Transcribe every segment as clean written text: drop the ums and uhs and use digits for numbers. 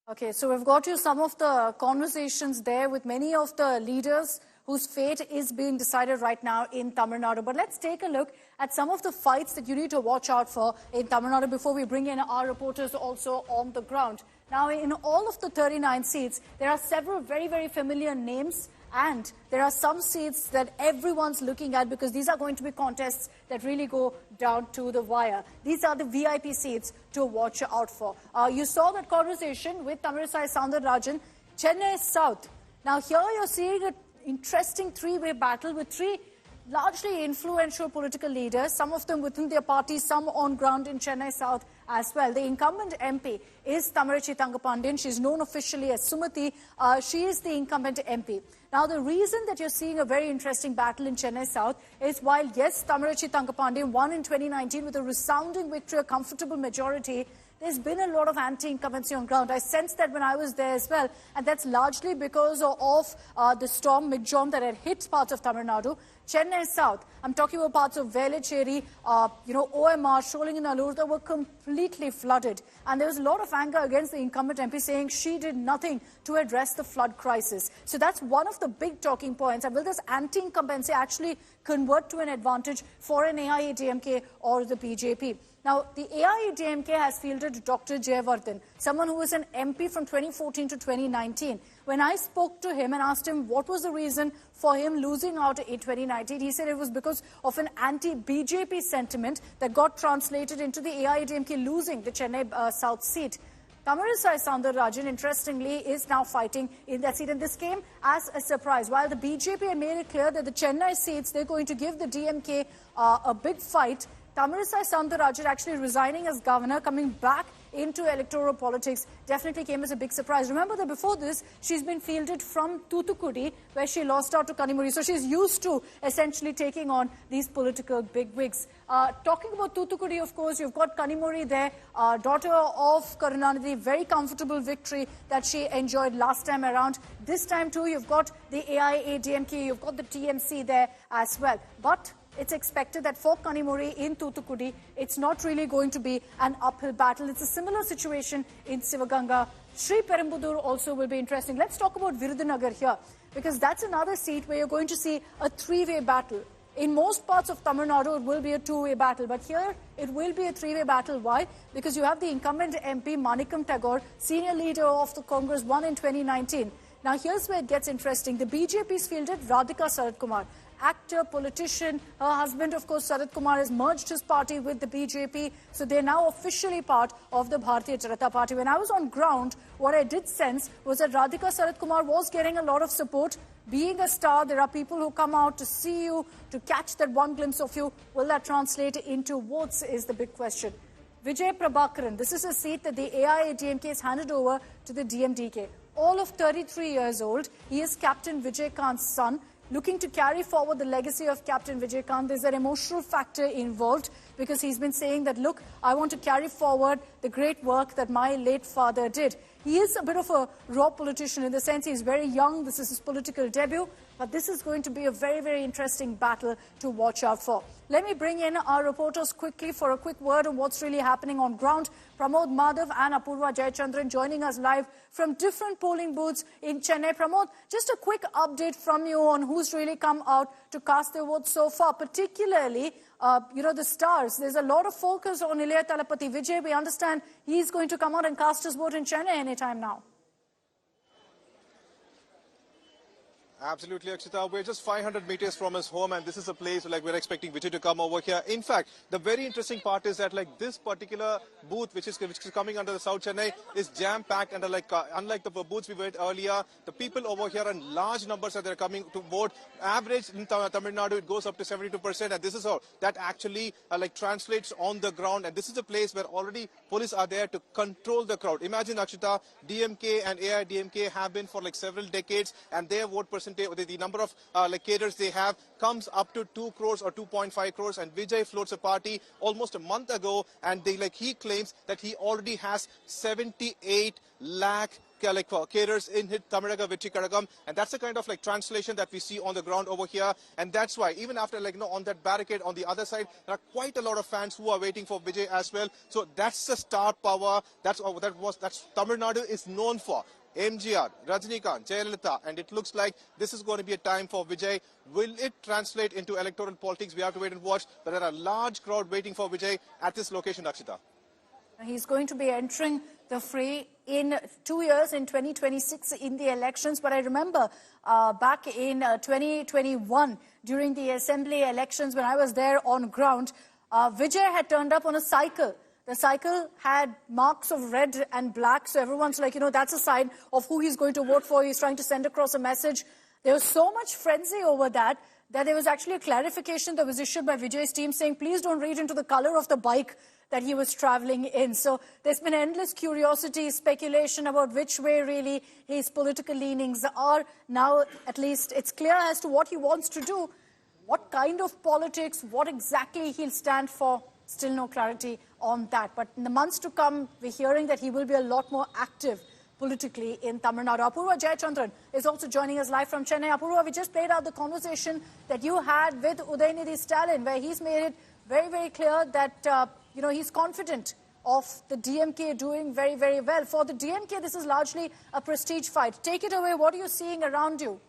Okay, so we've got you some of the conversations there with many of the leaders whose fate is being decided right now in Tamil Nadu. But let's take a look at some of the fights that you need to watch out for in Tamil Nadu before we bring in our reporters also on the ground. Now, in all of the 39 seats, there are several very, very familiar names, and there are some seats that everyone's looking at because these are going to be contests that really go down to the wire. These are the VIP seats to watch out for. You saw that conversation with Tamilisai Soundararajan, Chennai South. Now, here you're seeing an interesting three-way battle with three largely influential political leaders, some of them within their party, some on ground in Chennai South as well. The incumbent MP is Thamizhachi Thangapandiyan. She's known officially as Sumathi. She is the incumbent MP. Now, the reason that you're seeing a very interesting battle in Chennai South is while, yes, Thamizhachi Thangapandiyan won in 2019 with a resounding victory, a comfortable majority, there's been a lot of anti-incumbency on ground. I sensed that when I was there as well, and that's largely because of the storm Migjorn that had hit parts of Tamil Nadu. Chennai South, I'm talking about parts of Velachery, OMR, Sholinganallur, that were completely flooded. And there was a lot of anger against the incumbent MP saying she did nothing to address the flood crisis. So that's one of the big talking points. And will this anti-incumbency actually convert to an advantage for an AIADMK or the BJP? Now, the AIADMK has fielded Dr. Jayawardene, someone who was an MP from 2014 to 2019. When I spoke to him and asked him what was the reason for him losing out in 2019, he said it was because of an anti-BJP sentiment that got translated into the AIADMK losing the Chennai South seat. Tamilisai Soundararajan, interestingly, is now fighting in that seat. And this came as a surprise. While the BJP had made it clear that the Chennai seats, they're going to give the DMK a big fight, Tamilisai Soundararajan actually resigning as governor, coming back into electoral politics, definitely came as a big surprise. Remember that before this, she's been fielded from Thoothukudi, where she lost out to Kanimuri. So she's used to essentially taking on these political bigwigs. Talking about Thoothukudi, of course, you've got Kanimuri there, daughter of Karunanidhi, very comfortable victory that she enjoyed last time around. This time too, you've got the AIADMK, you've got the TMC there as well. But it's expected that for Kanimuri in Thoothukudi, it's not really going to be an uphill battle. It's a similar situation in Sivaganga. Sri Perumbudur also will be interesting. Let's talk about Virudhunagar here, because that's another seat where you're going to see a three-way battle. In most parts of Tamil Nadu, it will be a two-way battle, but here it will be a three-way battle. Why? Because you have the incumbent MP, Manikam Tagore, senior leader of the Congress, won in 2019. Now, here's where it gets interesting. The BJP's fielded Radhika Sarath Kumar, actor, politician. Her husband, of course, Sarath Kumar, has merged his party with the BJP. So they're now officially part of the Bharatiya Janata Party. When I was on ground, what I did sense was that Radhika Sarath Kumar was getting a lot of support. Being a star, there are people who come out to see you, to catch that one glimpse of you. Will that translate into votes is the big question. Vijay Prabhakaran, this is a seat that the AIADMK has handed over to the DMDK. All of 33 years old, he is Captain Vijay Kant's son, looking to carry forward the legacy of Captain Vijay Kant. There's an emotional factor involved because he's been saying that, look, I want to carry forward the great work that my late father did. He is a bit of a raw politician in the sense he's very young. This is his political debut. But this is going to be a very, very interesting battle to watch out for. Let me bring in our reporters quickly for a quick word on what's really happening on ground. Pramod Madhav and Apurva Jayachandran joining us live from different polling booths in Chennai. Pramod, just a quick update from you on who's really come out to cast their votes so far, particularly, the stars. There's a lot of focus on Ilayya Thalapathy Vijay. We understand he's going to come out and cast his vote in Chennai anytime now. Absolutely, Akshita. We're just 500 meters from his home, and this is a place like we're expecting Vijay to come over here. In fact, the very interesting part is that like this particular booth, which is coming under the South Chennai, is jam-packed, and unlike the booths we went earlier, the people over here in large numbers that they're coming to vote. Average in Tamil Nadu, it goes up to 72%, and this is how that actually translates on the ground. And this is a place where already police are there to control the crowd. Imagine, Akshita, DMK and AIADMK have been for like several decades, and their vote percentage, the number of cadres they have comes up to 2 crores or 2.5 crores. And Vijay floats a party almost a month ago, and he claims that he already has 78 lakh cadres in Tamaraga Vechi Kadagam, and that's the kind of translation that we see on the ground over here. And that's why even after on that barricade on the other side, there are quite a lot of fans who are waiting for Vijay as well. So that's the star power. That's Tamil Nadu is known for. MGR, Rajinikanth, Jayalalitha, and it looks like this is going to be a time for Vijay. Will it translate into electoral politics? We have to wait and watch. But there are a large crowd waiting for Vijay at this location, Akshita. He's going to be entering the fray in 2 years, in 2026, in the elections. But I remember back in 2021, during the assembly elections, when I was there on ground, Vijay had turned up on a cycle. The cycle had marks of red and black, so everyone's like, that's a sign of who he's going to vote for. He's trying to send across a message. There was so much frenzy over that there was actually a clarification that was issued by Vijay's team saying, please don't read into the color of the bike that he was traveling in. So there's been endless curiosity, speculation about which way really his political leanings are. Now, at least, it's clear as to what he wants to do. What kind of politics, what exactly he'll stand for, still no clarity on that. But in the months to come, we're hearing that he will be a lot more active politically in Tamil Nadu. Apurva Jayachandran is also joining us live from Chennai. Apurva, we just played out the conversation that you had with Udayanidhi Stalin, where he's made it very, very clear that, he's confident of the DMK doing very, very well. For the DMK, this is largely a prestige fight. Take it away. What are you seeing around you?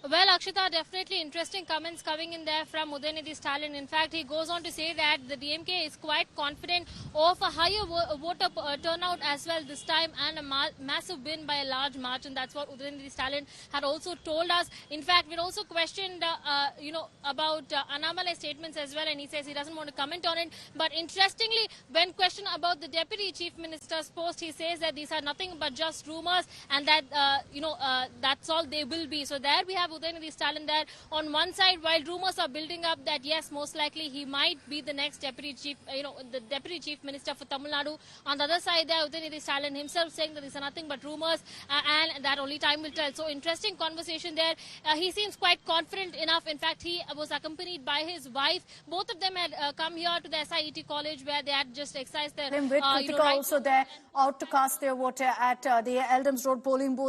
Well, Akshita, definitely interesting comments coming in there from Udayanidhi Stalin. In fact, he goes on to say that the DMK is quite confident of a higher voter turnout as well this time and a massive win by a large margin. That's what Udayanidhi Stalin had also told us. In fact, we're also questioned, about Annamalai's statements as well, and he says he doesn't want to comment on it. But interestingly, when questioned about the Deputy Chief Minister's post, he says that these are nothing but just rumors and that, that's all they will be. So there we have Udayanidhi Stalin there on one side, while rumors are building up that yes, most likely he might be the next Deputy Chief, the Deputy Chief Minister for Tamil Nadu. On the other side there, Udayanidhi Stalin himself saying that these are nothing but rumors and that only time will tell. So interesting conversation there. He seems quite confident enough. In fact, he was accompanied by his wife. Both of them had come here to the SIET college where they had just exercised their... Kritika also there out to cast their vote at the Eldams Road polling booth.